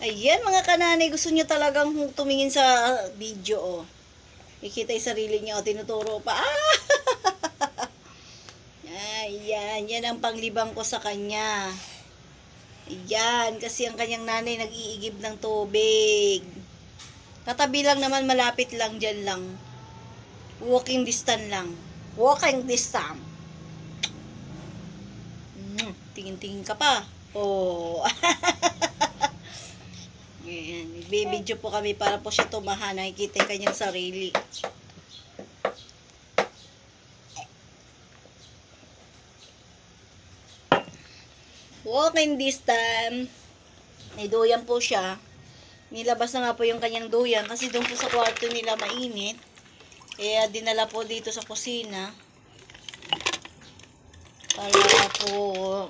Ayan mga kananay, gusto niyo talagang tumingin sa video, oh. Ikita yung sarili niya, oh, tinuturo pa. Ah! Ayan, yan ang panglibang ko sa kanya. Ayan, kasi ang kanyang nanay nag-iigib ng tubig. Katabi lang naman, malapit lang, dyan lang. Walking distance lang. Walking distance. Tingin-tingin ka pa. Oh. Ayan, i-video po kami para po siya tumahan. Nakikita yung kanyang sarili. Walking distance. May duyan po siya. Nilabas na nga po yung kanyang duyan kasi doon po sa kwarto nila mainit. Kaya dinala po dito sa kusina. Para po